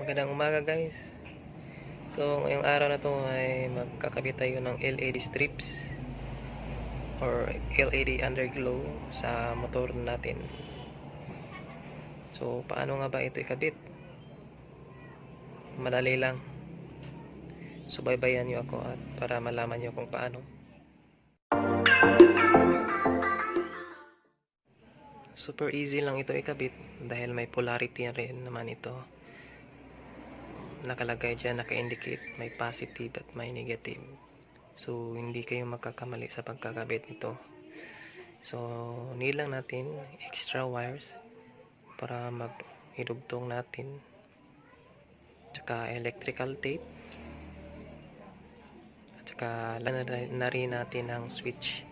Magandang umaga guys. So ngayong araw na to ay magkakabit tayo ng LED strips or LED underglow sa motor natin. So paano nga ba ito ikabit? Madali lang. Subaybayan nyo ako at para malaman nyo kung paano. Super easy lang ito ikabit dahil may polarity rin naman ito. Nakalagay dyan, naka-indicate may positive at may negative. So hindi kayo magkakamali sa pagkakabit nito. So need lang natin extra wires para maghidugtong natin, tsaka electrical tape, at tsaka na rin natin ang switch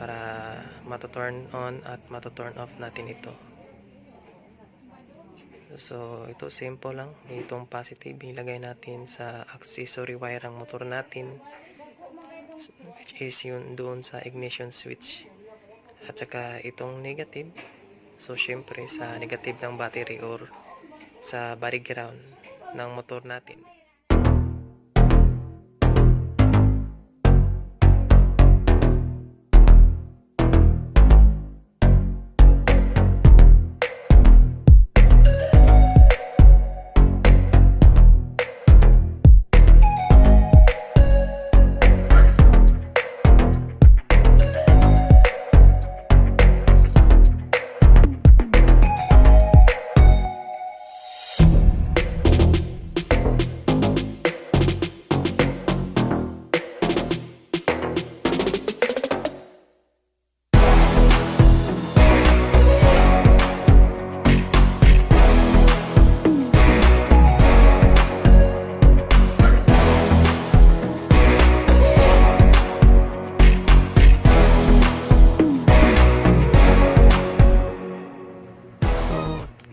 para mato-turn on at mato-turn off natin ito. So ito simple lang. Itong positive ilagay natin sa accessory wire ang motor natin, which is yun doon sa ignition switch. At saka itong negative, so syempre sa negative ng battery or sa body ground ng motor natin.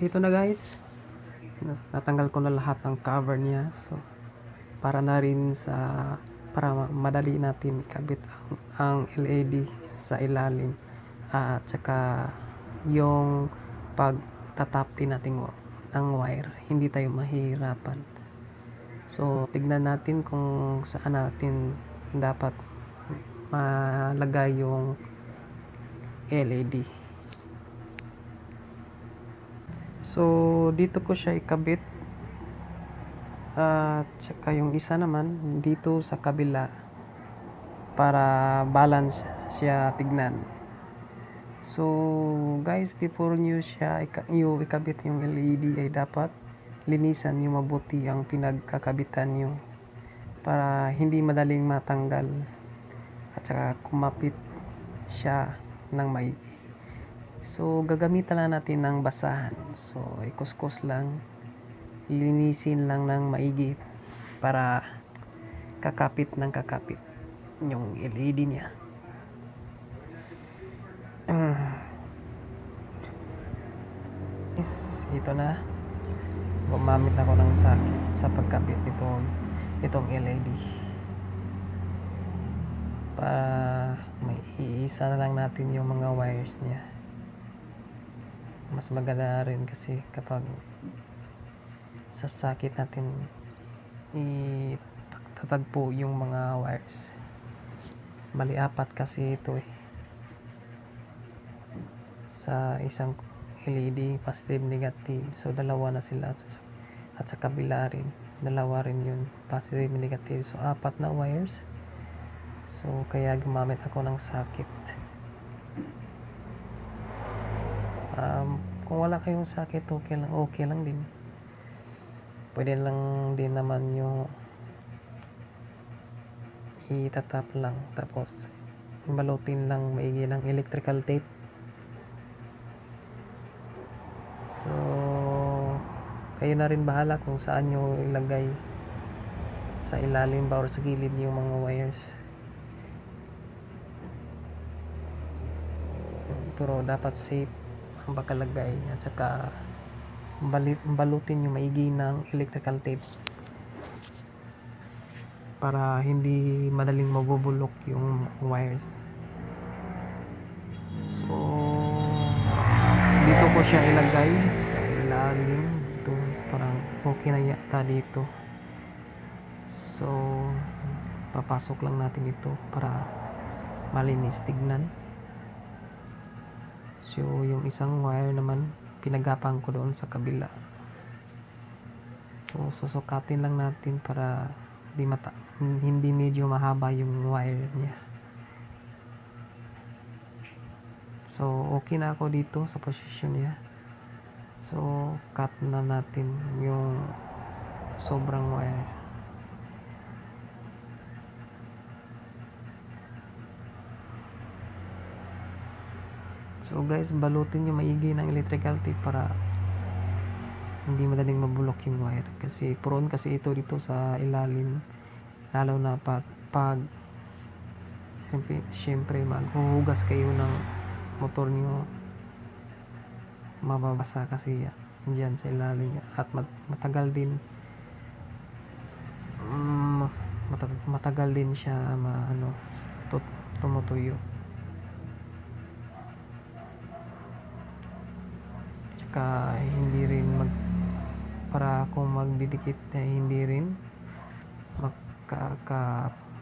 Ito na guys, natanggal ko na lahat ng cover niya, so para na rin para madali natin ikabit ang LED sa ilalim at saka yung pagtatapti natin ng wire, hindi tayo mahihirapan. So tignan natin kung saan natin dapat malagay yung LED. So dito ko siya ikabit at saka yung isa naman dito sa kabila para balance siya tignan. So guys, before nyo ikabit yung LED ay dapat linisan nyo mabuti ang pinagkakabitan nyo para hindi madaling matanggal at saka kumapit siya ng maigi. So gagamitan lang natin ng basahan, so ikuskus lang, linisin lang ng maigi para kakapit yung LED niya. Ito na, gumamit ako ng sakit sa pagkabit itong LED para may iisa na lang natin yung mga wires niya. Mas maganda rin kasi kapag sasakit natin itatagpo yung mga wires. Bali apat kasi ito sa isang LED, positive negative, so dalawa na sila, at sa kabila rin dalawa rin yun, positive negative, so apat na wires. So kaya gumamit ako ng sakit. Kung wala kayong sakit, okay lang din. Pwede lang din naman yung itatap lang tapos balutin lang maigi ng electrical tape. So kayo na rin bahala kung saan nyo ilagay, sa ilalim ba or sa gilid yung mga wires. Pero dapat safe ang pagkalagay at saka balutin yung maigi ng electrical tape para hindi madaling mabubulok yung wires. So dito ko siya ilagay sa ilalim dito, parang okay na yata dito. So papasok lang natin ito para malinis tignan. So yung isang wire naman pinagapang ko doon sa kabila. So susukatin lang natin para hindi medyo mahaba yung wire niya. So okay na ako dito sa position niya. So cut na natin yung sobrang wire. So guys, balutin nyo maigi ng electrical tape para hindi madaling mabulok yung wire, kasi prone kasi ito dito sa ilalim, lalo na pag siyempre maghuhugas kayo ng motor nyo, mababasa kasi dyan sa ilalim, at matagal din matagal din siya tumutuyo. Tsaka hindi rin para kung magdidikit hindi rin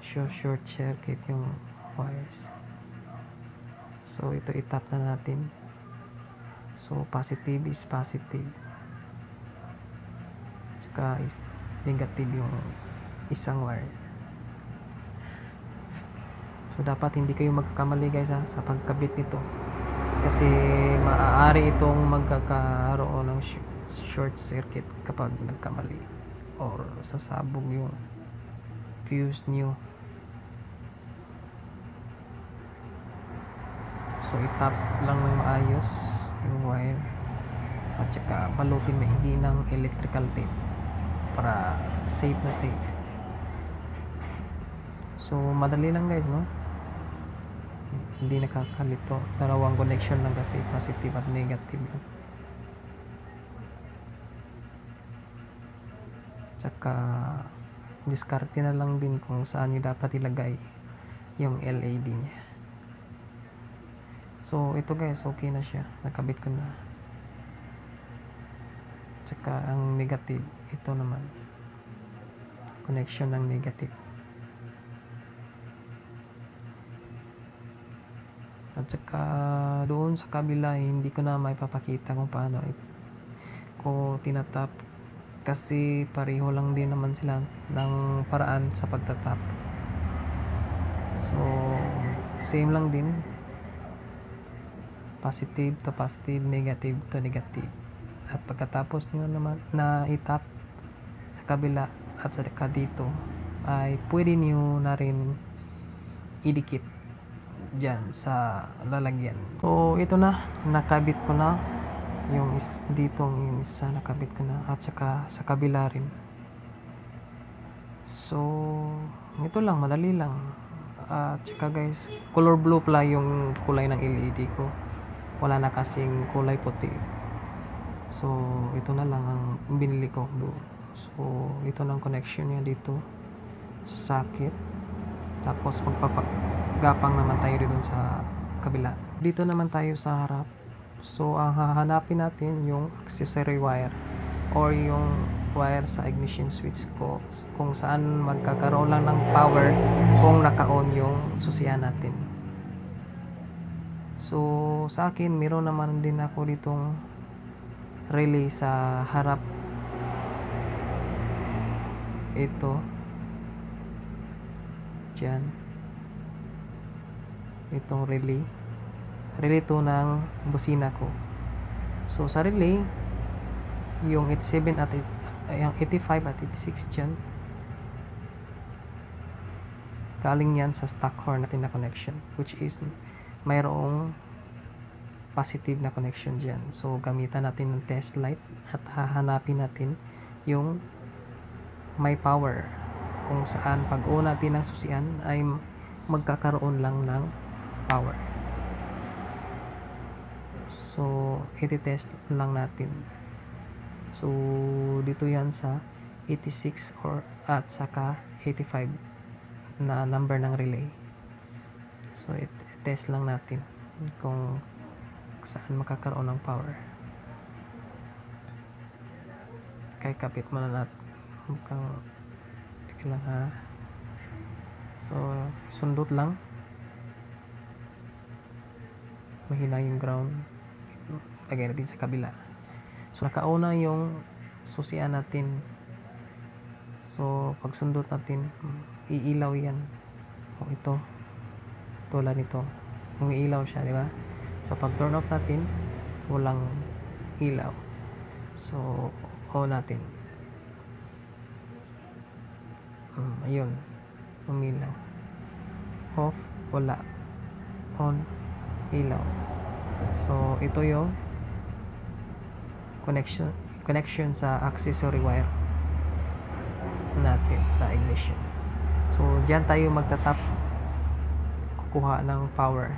short circuit yung wires. So ito itap na natin. So positive is positive, tsaka negative yung isang wire. So dapat hindi kayo magkamali guys sa pagkabit nito, kasi maaari itong magkakaroon ng short circuit kapag nagkamali or sasabog yung fuse nyo. So itap lang ng maayos yung wire, at saka balutin maigi ng electrical tape para safe na safe. So madali lang guys, no? Hindi nakakalito, dalawang connection lang kasi, positive at negative lang. Tsaka diskarte na lang din kung saan nyo dapat ilagay yung LED nya. So ito guys, okay na siya, nakabit ko na. Tsaka ang negative, ito naman connection ng negative. At saka doon sa kabila, hindi ko na may papakita kung paano ko tinatap, kasi pareho lang din naman sila ng paraan sa pagtatap. So same lang din, positive to positive, negative to negative. At pagkatapos nyo naman na itap sa kabila at saka dito, ay pwede nyo na rin idikit dyan sa lalagyan. So ito na, nakabit ko na yung dito, yung isa nakabit ko na, at saka sa kabila rin. So ito lang, madali lang. At saka guys, color blue pala yung kulay ng LED ko, wala na kasing kulay puti. So ito na lang ang binili ko blue. So ito lang connection niya dito sa socket, tapos magpapagapang naman tayo dito sa kabila. Dito naman tayo sa harap. So ang hahanapin natin yung accessory wire or yung wire sa ignition switch ko, kung saan magkakaroon lang ng power kung naka-on yung susian natin. So sa akin, meron naman din ako ditong relay sa harap. Ito dyan, itong relay to ng busina ko. So sa relay, yung 87 at yung 85 at 86 dyan, galing yan sa stock horn natin na connection, which is mayroong positive na connection dyan. So gamitan natin ng test light at hahanapin natin yung may power, kung saan pag on natin ng susian ay magkakaroon lang ng power. So iti-test lang natin. So dito yan sa 86 at saka 85 na number ng relay. So test lang natin kung saan makakaroon ng power. kay kapit mo na natin. Mukhang tika lang ha. So sundot lang, mahina yung ground, lagay natin sa kabila. So nakauna yung susian natin. So pag sundot natin, iilaw yan. O ito, tulad nito, umiilaw siya, di ba? So pag turn off natin, walang ilaw. So on natin. Ayun, umilaw. Off, wala. On, ilaw. So ito yung connection sa accessory wire natin sa ignition. So diyan tayo magtatap, kukuha ng power.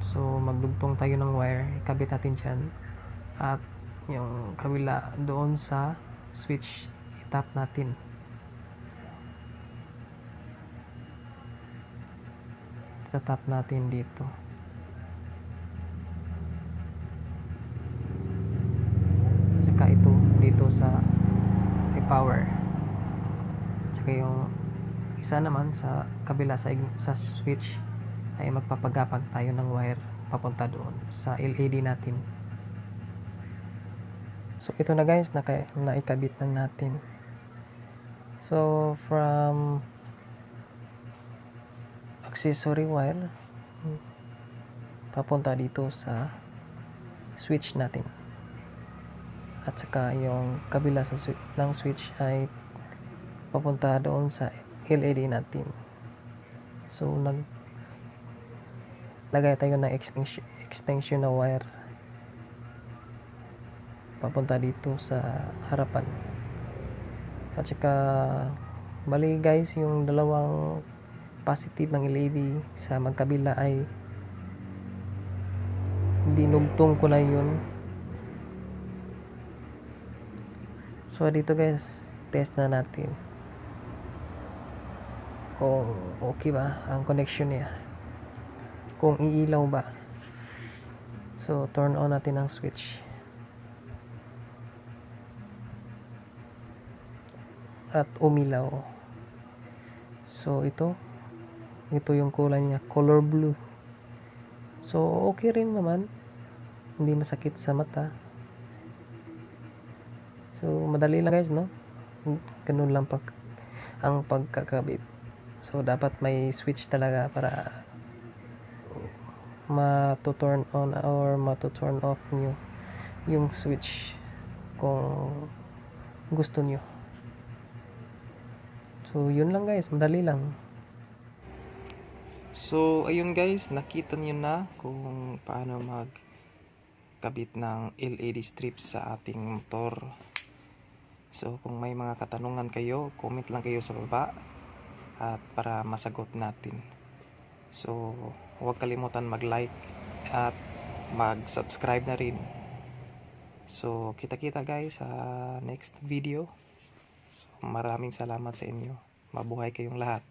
So magdugtong tayo ng wire, ikabit natin dyan, at yung kabila doon sa switch, itap natin. Tatap natin dito. Saka ito dito sa may power. Saka yung isa naman sa kabila sa switch ay magpapagapag tayo ng wire papunta doon sa LED natin. So ito na guys, naikabit na natin. So from accessory wire papunta dito sa switch natin, at saka yung kabila sa ng switch ay papunta doon sa LED natin. So naglagay tayo ng extension na wire papunta dito sa harapan. At saka bali guys, yung dalawang positive ng LED sa magkabila ay dinugtong ko na yun. So dito guys, test na natin kung okay ba ang connection niya, kung iilaw ba. So turn on natin ang switch at umilaw. So ito yung kulay niya, color blue. So okay rin naman, hindi masakit sa mata. So madali lang guys, no? Ganun lang ang pagkakabit. So dapat may switch talaga para ma-turn on or ma-turn off nyo yung switch kung gusto nyo. So yun lang guys, madali lang. So ayun guys, nakita niyo na kung paano magkabit ng LED strips sa ating motor. So kung may mga katanungan kayo, comment lang kayo sa baba at para masagot natin. So huwag kalimutan mag-like at mag-subscribe na rin. So kita-kita guys sa next video. So, maraming salamat sa inyo. Mabuhay kayong lahat.